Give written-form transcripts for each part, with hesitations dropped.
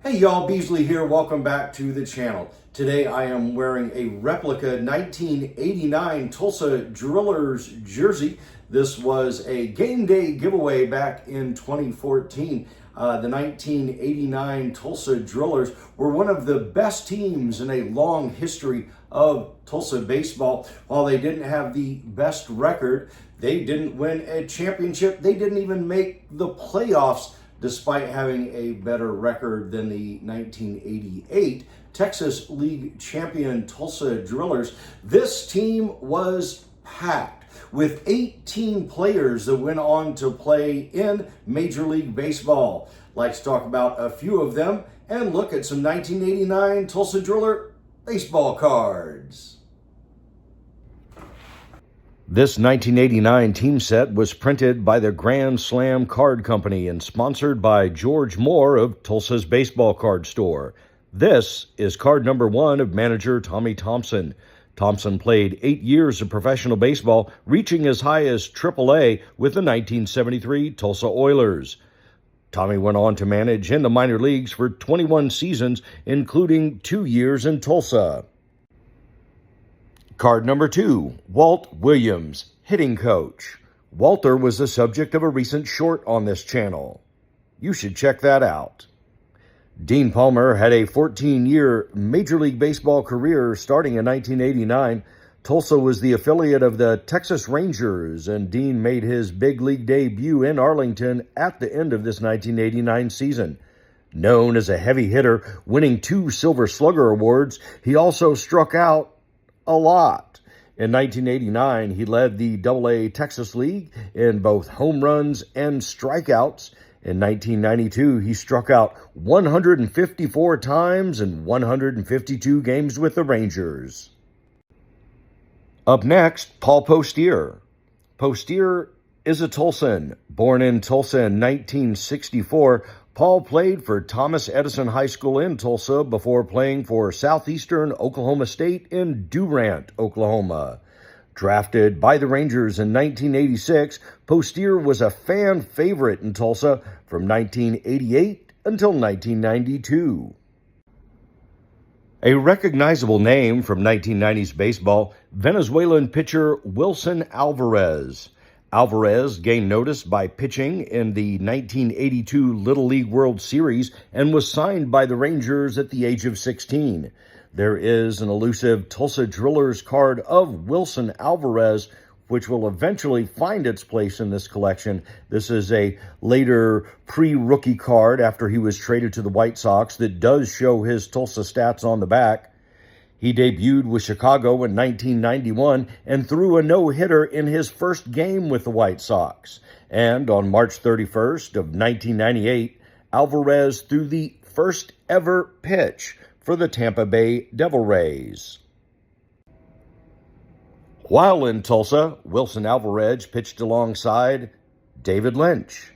Hey y'all, Beasley here. Welcome back to the channel. Today I am wearing a replica 1989 Tulsa Drillers jersey. This was a game day giveaway back in 2014. The 1989 Tulsa Drillers were one of the best teams in a long history of Tulsa baseball. While they didn't have the best record, they didn't win a championship, they didn't even make the playoffs, despite having a better record than the 1988 Texas League champion Tulsa Drillers. This team was packed with 18 players that went on to play in Major League Baseball. Let's talk about a few of them and look at some 1989 Tulsa Driller baseball cards. This 1989 team set was printed by the Grand Slam Card Company and sponsored by George Moore of Tulsa's baseball card store. This is card number 1 of manager Tommy Thompson. Thompson played 8 years of professional baseball, reaching as high as AAA with the 1973 Tulsa Oilers. Tommy went on to manage in the minor leagues for 21 seasons, including 2 years in Tulsa. Card number 2, Walt Williams, hitting coach. Walter was the subject of a recent short on this channel. You should check that out. Dean Palmer had a 14-year Major League Baseball career starting in 1989. Tulsa was the affiliate of the Texas Rangers, and Dean made his big league debut in Arlington at the end of this 1989 season. Known as a heavy hitter, winning 2 Silver Slugger awards, he also struck out a lot. In 1989, he led the AA Texas League in both home runs and strikeouts. In 1992, he struck out 154 times in 152 games with the Rangers. Up next, Paul Postier. Postier is a Tulsan. Born in Tulsa in 1964, Paul played for Thomas Edison High School in Tulsa before playing for Southeastern Oklahoma State in Durant, Oklahoma. Drafted by the Rangers in 1986, Postier was a fan favorite in Tulsa from 1988 until 1992. A recognizable name from 1990s baseball, Venezuelan pitcher Wilson Alvarez. Alvarez gained notice by pitching in the 1982 Little League World Series and was signed by the Rangers at the age of 16. There is an elusive Tulsa Drillers card of Wilson Alvarez, which will eventually find its place in this collection. This is a later pre-rookie card after he was traded to the White Sox that does show his Tulsa stats on the back. He debuted with Chicago in 1991 and threw a no-hitter in his first game with the White Sox. And on March 31st of 1998, Alvarez threw the first ever pitch for the Tampa Bay Devil Rays. While in Tulsa, Wilson Alvarez pitched alongside David Lynch,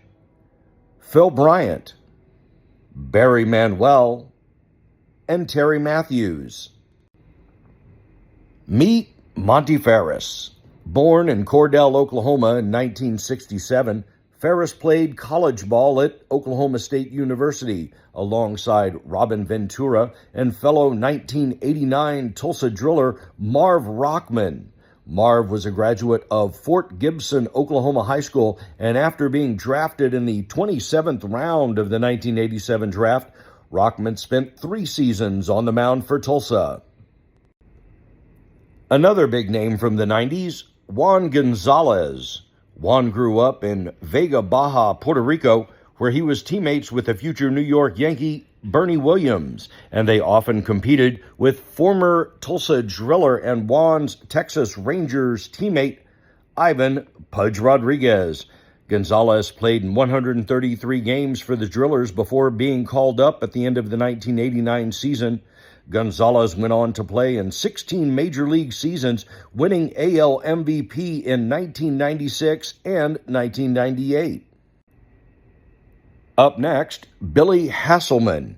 Phil Bryant, Barry Manuel, and Terry Matthews. Meet Monty Ferris. Born in Cordell, Oklahoma in 1967, Ferris played college ball at Oklahoma State University alongside Robin Ventura and fellow 1989 Tulsa Driller Marv Rockman. Marv was a graduate of Fort Gibson, Oklahoma High School, and after being drafted in the 27th round of the 1987 draft, Rockman spent 3 seasons on the mound for Tulsa. Another big name from the 90s, Juan Gonzalez. Juan grew up in Vega Baja, Puerto Rico, where he was teammates with the future New York Yankee Bernie Williams, and they often competed with former Tulsa Driller and Juan's Texas Rangers teammate, Ivan Pudge Rodriguez. Gonzalez played in 133 games for the Drillers before being called up at the end of the 1989 season. Gonzalez went on to play in 16 Major League seasons, winning AL MVP in 1996 and 1998. Up next, Billy Hasselman.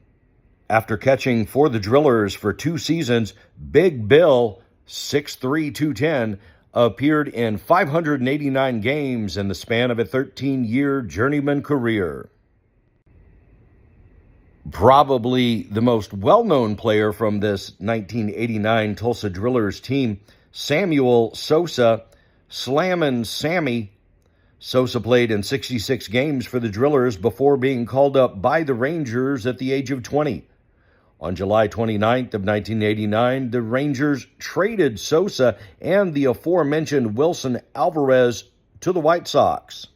After catching for the Drillers for 2 seasons, Big Bill, 6'3", 210, appeared in 589 games in the span of a 13-year journeyman career. Probably the most well-known player from this 1989 Tulsa Drillers team, Sammy Sosa, Slammin' Sammy. Sosa played in 66 games for the Drillers before being called up by the Rangers at the age of 20. On July 29th of 1989, the Rangers traded Sosa and the aforementioned Wilson Alvarez to the White Sox.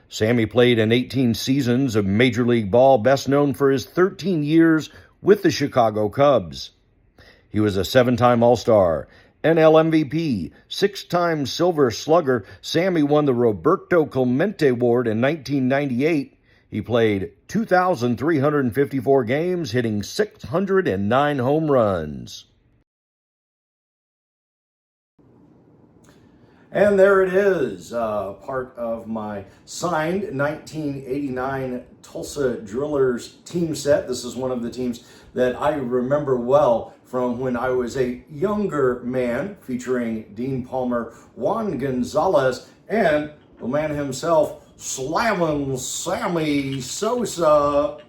Sammy played in 18 seasons of Major League Ball, best known for his 13 years with the Chicago Cubs. He was a 7-time All-Star, NL MVP, 6-time Silver Slugger. Sammy won the Roberto Clemente Award in 1998. He played 2,354 games, hitting 609 home runs. And there it is, part of my signed 1989 Tulsa Drillers team set. This is one of the teams that I remember well from when I was a younger man, featuring Dean Palmer, Juan Gonzalez, and the man himself, Slammin' Sammy Sosa.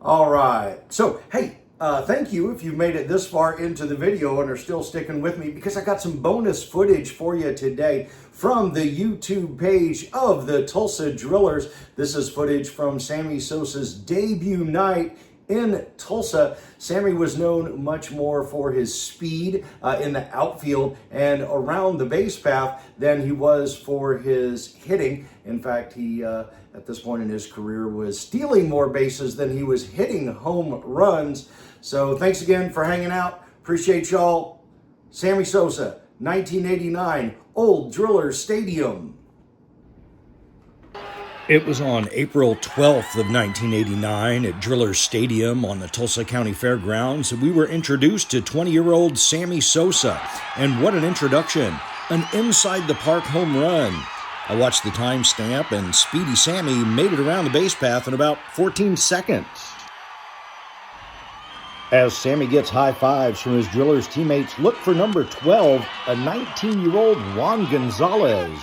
All right, so hey, thank you if you've made it this far into the video and are still sticking with me, because I got some bonus footage for you today from the YouTube page of the Tulsa Drillers. This is footage from Sammy Sosa's debut night in Tulsa. Sammy was known much more for his speed in the outfield and around the base path than he was for his hitting. In fact, he at this point in his career was stealing more bases than he was hitting home runs. So thanks again for hanging out. Appreciate y'all. Sammy Sosa, 1989, Old Drillers Stadium. It was on April 12th of 1989 at Drillers Stadium on the Tulsa County Fairgrounds that we were introduced to 20-year-old Sammy Sosa. And what an introduction. An inside-the-park home run. I watched the timestamp, and Speedy Sammy made it around the base path in about 14 seconds. As Sammy gets high fives from his Drillers teammates, look for number 12, a 19-year-old Juan Gonzalez.